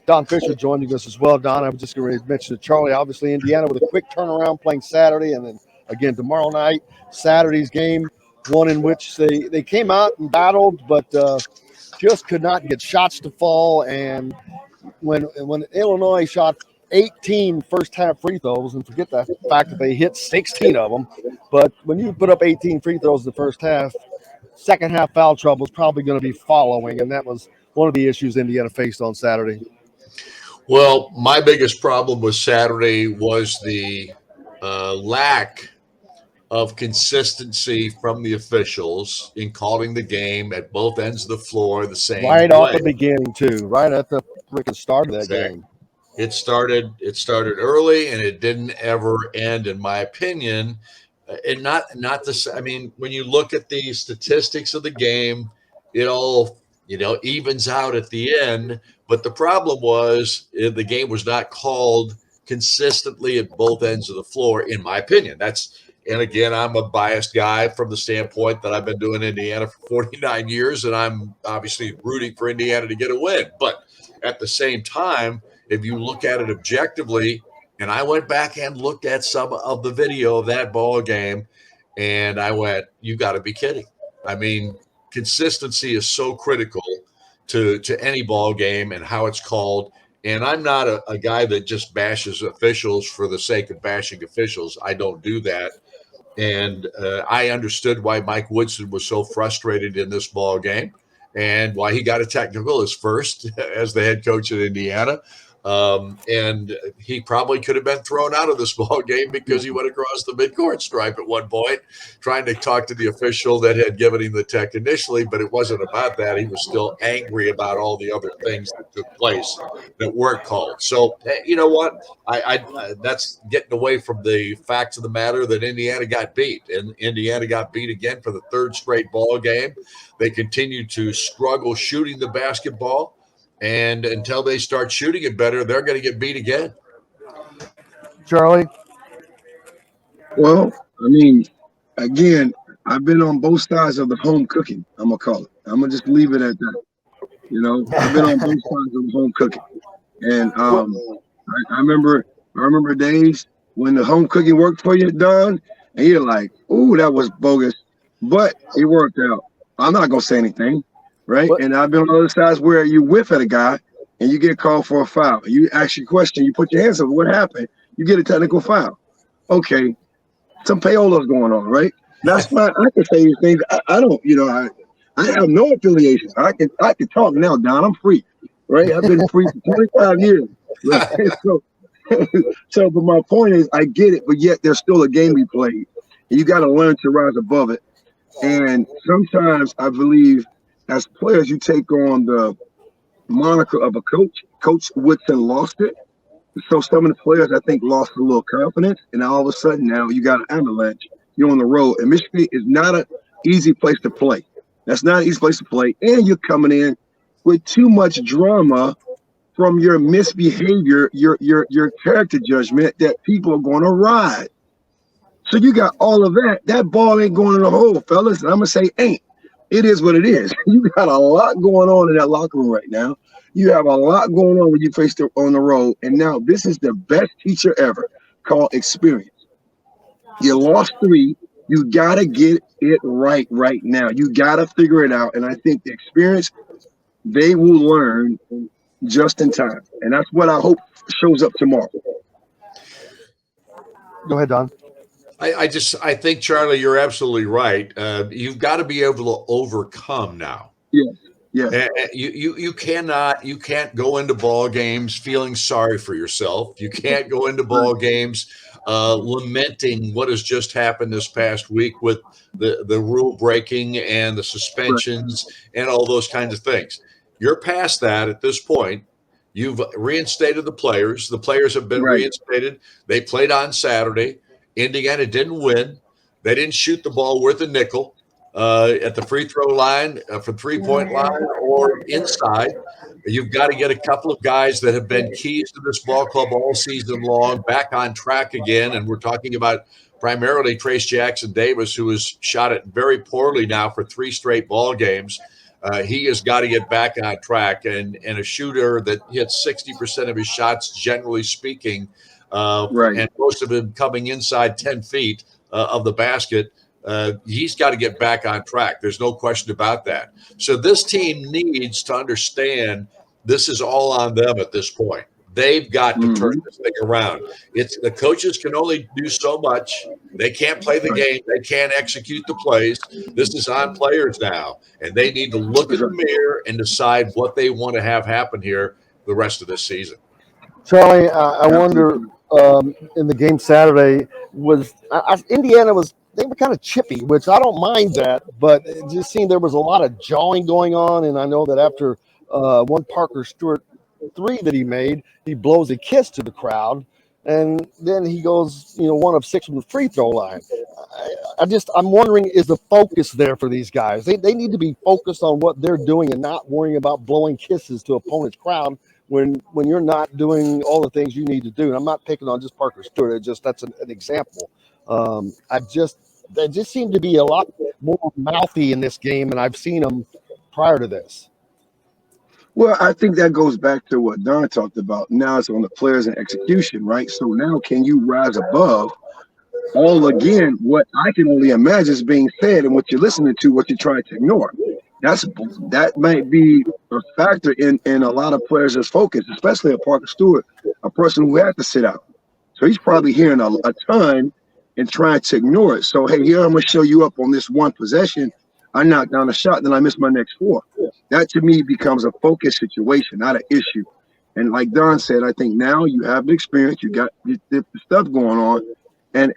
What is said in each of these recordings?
Don Fischer joining us as well. Don, I was just going to mention to Charlie, obviously Indiana with a quick turnaround playing Saturday, and then again tomorrow night, Saturday's game, one in which they came out and battled, but just could not get shots to fall. And when Illinois shot 18 first-half free throws, and forget the fact that they hit 16 of them, but when you put up 18 free throws in the first half, second half foul trouble is probably going to be following, and that was one of the issues Indiana faced on Saturday. Well, my biggest problem with Saturday was the lack of consistency from the officials in calling the game at both ends of the floor the same right way. off the beginning too, right at the freaking start of that game. It started early and it didn't ever end, in my opinion. And not this. I mean, when you look at the statistics of the game, it all evens out at the end. But the problem was the game was not called consistently at both ends of the floor, in my opinion. And again, I'm a biased guy from the standpoint that I've been doing Indiana for 49 years, and I'm obviously rooting for Indiana to get a win. But at the same time, if you look at it objectively, and I went back and looked at some of the video of that ball game, and I went, you got to be kidding. I mean, consistency is so critical to any ball game and how it's called. And I'm not a guy that just bashes officials for the sake of bashing officials. I don't do that. And I understood why Mike Woodson was so frustrated in this ball game and why he got a technical as first as the head coach at Indiana. And he probably could have been thrown out of this ball game because he went across the midcourt stripe at one point, trying to talk to the official that had given him the tech initially, but it wasn't about that. He was still angry about all the other things that took place that weren't called. So, you know what? I that's getting away from the facts of the matter that Indiana got beat, and Indiana got beat again for the third straight ball game. They continue to struggle shooting the basketball. And until they start shooting it better, they're going to get beat again. Charlie? Well, I mean, again, I've been on both sides of the home cooking, I'm going to call it. I'm going to just leave it at that. I've been on both sides of the home cooking. And I remember days when the home cooking worked for you, Don, and you're like, ooh, that was bogus. But it worked out. I'm not going to say anything. Right. What? And I've been on the other sides where you whiff at a guy and you get called for a foul. You ask your question, you put your hands up, what happened? You get a technical foul. Okay. Some payola's going on, right? That's why I can say these things. I don't, I have no affiliations. I can talk now, Don. I'm free. Right? I've been free for 25 years. Right? So, but my point is I get it, but yet there's still a game we played. And you got to learn to rise above it. And sometimes I believe as players, you take on the moniker of a coach. Coach Woodson lost it. So some of the players, I think, lost a little confidence. And all of a sudden now you got an avalanche. You're on the road. And Michigan is not an easy place to play. That's not an easy place to play. And you're coming in with too much drama from your misbehavior, your character judgment that people are going to ride. So you got all of that. That ball ain't going in the hole, fellas. And I'm going to say ain't. It is what it is. You got a lot going on in that locker room right now. You have a lot going on when you face on the road. And now this is the best teacher ever, called experience. You lost 3. You got to get it right now. You got to figure it out. And I think the experience, they will learn just in time. And that's what I hope shows up tomorrow. Go ahead, Don. I think, Charlie, you're absolutely right. You've got to be able to overcome now. Yeah. You can't go into ball games feeling sorry for yourself. You can't go into ball games lamenting what has just happened this past week with the rule breaking and the suspensions and all those kinds of things. You're past that at this point. You've reinstated the players. The players have been reinstated. They played on Saturday. Indiana didn't win. They didn't shoot the ball worth a nickel at the free throw line, from 3-point line, or inside. You've got to get a couple of guys that have been keys to this ball club all season long back on track again. And we're talking about primarily Trace Jackson Davis, who has shot it very poorly now for 3 straight ball games. He has got to get back on track, and a shooter that hits 60% of his shots, generally speaking, Right. and most of them coming inside 10 feet of the basket. He's got to get back on track. There's no question about that. So this team needs to understand this is all on them at this point. They've got to turn this thing around. It's the coaches can only do so much. They can't play the game. They can't execute the plays. This is on players now, and they need to look in the mirror and decide what they want to have happen here the rest of this season. Charlie, I wonder in the game Saturday Indiana they were kind of chippy, which I don't mind that, but it just seemed there was a lot of jawing going on, and I know that after one Parker Stewart 3 that he made, he blows a kiss to the crowd, and then he goes, 1 of 6 from the free throw line. I'm wondering, is the focus there for these guys? They need to be focused on what they're doing and not worrying about blowing kisses to opponent's crowd when you're not doing all the things you need to do. And I'm not picking on just Parker Stewart. That's an example. They just seem to be a lot more mouthy in this game than I've seen them prior to this. Well, I think that goes back to what Don talked about. Now it's on the players and execution, right? So now can you rise above again, what I can only imagine is being said and what you're listening to, what you're trying to ignore. That might be a factor in a lot of players' focus, especially a Parker Stewart, a person who had to sit out. So he's probably hearing a ton and trying to ignore it. So, hey, here I'm going to show you up on this one possession. I knocked down a shot, then I missed my next 4. That to me becomes a focus situation, not an issue. And like Don said, I think now you have the experience, you got the stuff going on, and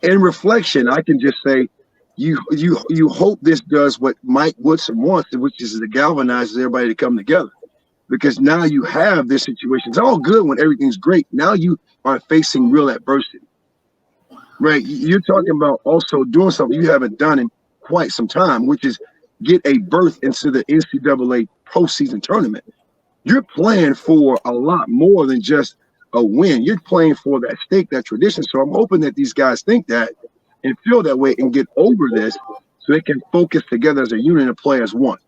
in reflection, I can just say you hope this does what Mike Woodson wants, which is to galvanize everybody to come together. Because now you have this situation. It's all good when everything's great. Now you are facing real adversity. Right? You're talking about also doing something you haven't done in quite some time, which is get a berth into the NCAA postseason tournament. You're playing for a lot more than just a win. You're playing for that stake, that tradition. So I'm hoping that these guys think that and feel that way and get over this so they can focus together as a unit and play as one.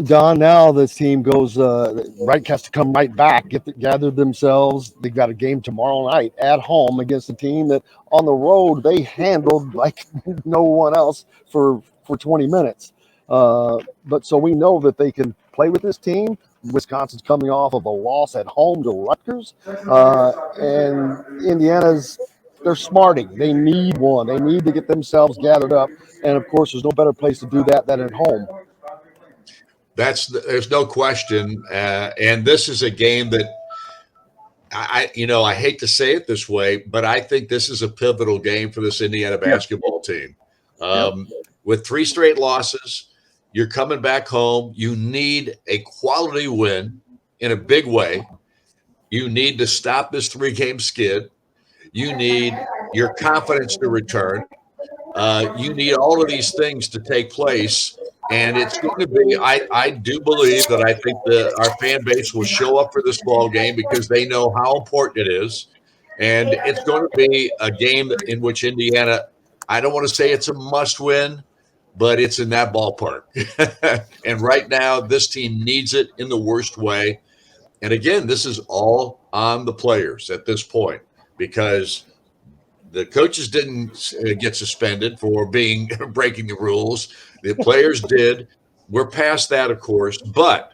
Don, now this team goes has to come right back, gather themselves. They've got a game tomorrow night at home against a team that on the road they handled like no one else for 20 minutes. But so we know that they can play with this team. Wisconsin's coming off of a loss at home to Rutgers, and they're smarting. They need one. They need to get themselves gathered up, and of course, there's no better place to do that than at home. There's no question, and this is a game that I hate to say it this way, but I think this is a pivotal game for this Indiana basketball team. With 3 straight losses, you're coming back home. You need a quality win in a big way. You need to stop this 3-game skid. You need your confidence to return. You need all of these things to take place. And it's going to be, I do believe that I think our fan base will show up for this ball game because they know how important it is. And it's going to be a game in which Indiana, I don't want to say it's a must win, but it's in that ballpark. And right now, this team needs it in the worst way. And again, this is all on the players at this point because the coaches didn't get suspended for breaking the rules. The players did. We're past that, of course, but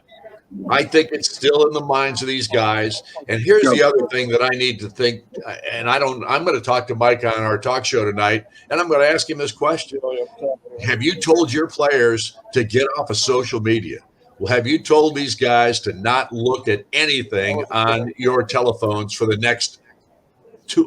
I think it's still in the minds of these guys. And here's the other thing that I need to think, and I'm going to talk to Mike on our talk show tonight, and I'm going to ask him this question. Have you told your players to get off of social media? Well, have you told these guys to not look at anything on your telephones for the next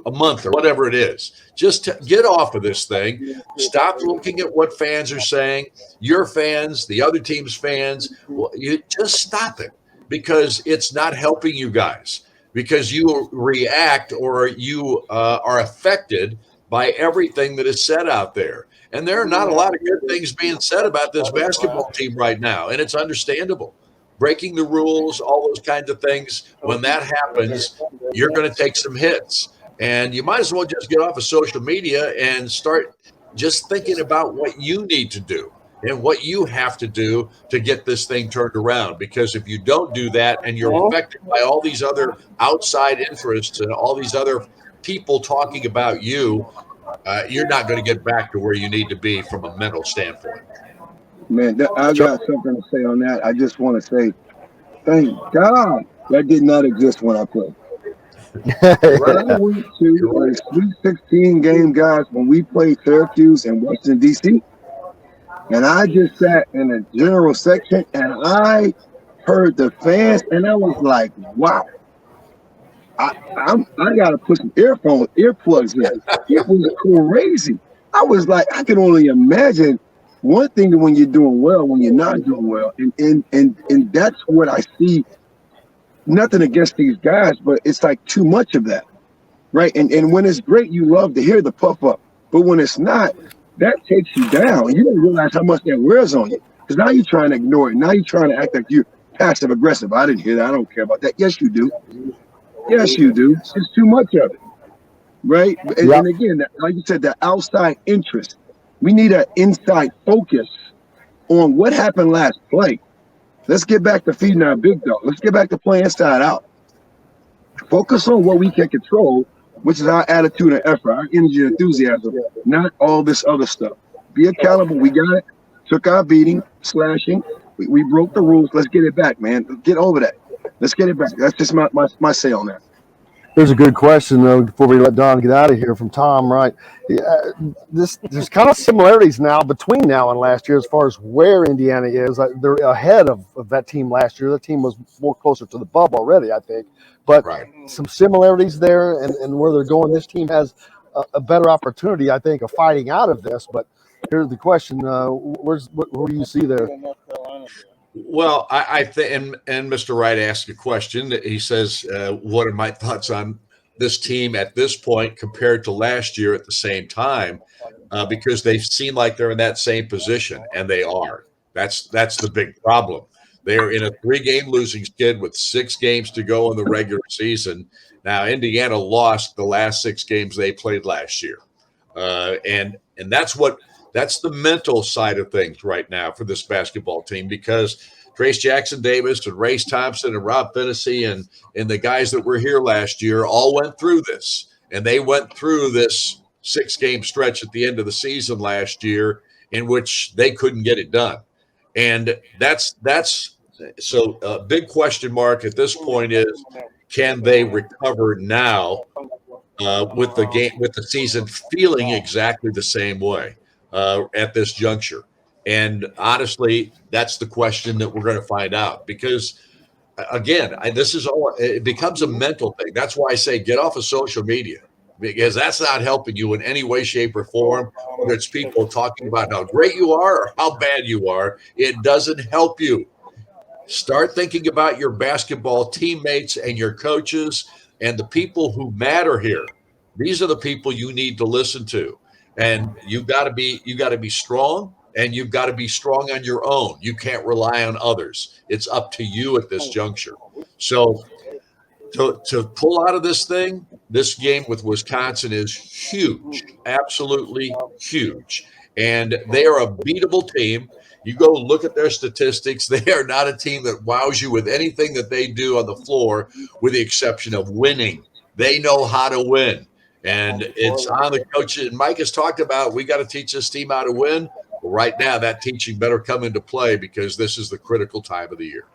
a month or whatever it is? Just to get off of this thing. Stop looking at what fans are saying. Your fans, the other team's fans, you just stop it because it's not helping you guys because you react or you are affected by everything that is said out there. And there are not a lot of good things being said about this basketball team right now, and it's understandable. Breaking the rules, all those kinds of things, when that happens, you're going to take some hits. And you might as well just get off of social media and start just thinking about what you need to do. and what you have to do to get this thing turned around. Because if you don't do that and you're affected by all these other outside interests and all these other people talking about you, you're not going to get back to where you need to be from a mental standpoint. Man, I got something to say on that. I just want to say, thank God that did not exist when I played. When I went to a Sweet 16 game, guys, when we played Syracuse and Washington, D.C., and I just sat in a general section and I heard the fans, and I was like, wow. I got to put some earplugs in. It was crazy. I was like, I can only imagine one thing when you're doing well, when you're not doing well. And that's what I see. Nothing against these guys, but it's like too much of that. Right. And when it's great, you love to hear the puff up. But when it's not, that takes you down. You don't realize how much that wears on you. Because now you're trying to ignore it. Now you're trying to act like you're passive aggressive. I didn't hear that. I don't care about that. Yes, you do. Yes, you do. It's too much of it. Right. And again, like you said, the outside interest. We need an inside focus on what happened last play. Let's get back to feeding our big dog. Let's get back to playing inside out. Focus on what we can control, which is our attitude and effort, our energy and enthusiasm, not all this other stuff. Be accountable. We got it. Took our beating, slashing. We broke the rules. Let's get it back, man. Get over that. Let's get it back. That's just my say on that. There's a good question, though, before we let Don get out of here from Tom, right? There's kind of similarities now between now and last year as far as where Indiana is. They're ahead of that team last year. The team was more closer to the bubble already, I think. But some similarities there and where they're going. This team has a better opportunity, I think, of fighting out of this. But here's the question. Where do you see there? Well, I think, and Mr. Wright asked a question. He says, what are my thoughts on this team at this point compared to last year at the same time? Because they seem like they're in that same position, and they are. That's the big problem. They are in a 3-game losing skid with 6 games to go in the regular season. Now, Indiana lost the last 6 games they played last year. And that's the mental side of things right now for this basketball team, because Trace Jackson Davis and Race Thompson and Rob Finney and the guys that were here last year all went through this. And they went through this 6-game stretch at the end of the season last year in which they couldn't get it done. And that's so a big question mark at this point is, can they recover now with the season feeling exactly the same way at this juncture? And honestly, that's the question that we're going to find out, because again, it becomes a mental thing. That's why I say get off of social media, because that's not helping you in any way, shape, or form. Whether it's people talking about how great you are or how bad you are, it doesn't help you. Start thinking about your basketball teammates and your coaches and the people who matter here. These are the people you need to listen to. And you got to be strong, and you've got to be strong on your own. You can't rely on others. It's up to you at this juncture. So to pull out of this thing, this game with Wisconsin is huge, absolutely huge. And they are a beatable team. You go look at their statistics. They are not a team that wows you with anything that they do on the floor, with the exception of winning. They know how to win. And it's on the coach. And Mike has talked about, we got to teach this team how to win. Well, right now, that teaching better come into play, because this is the critical time of the year.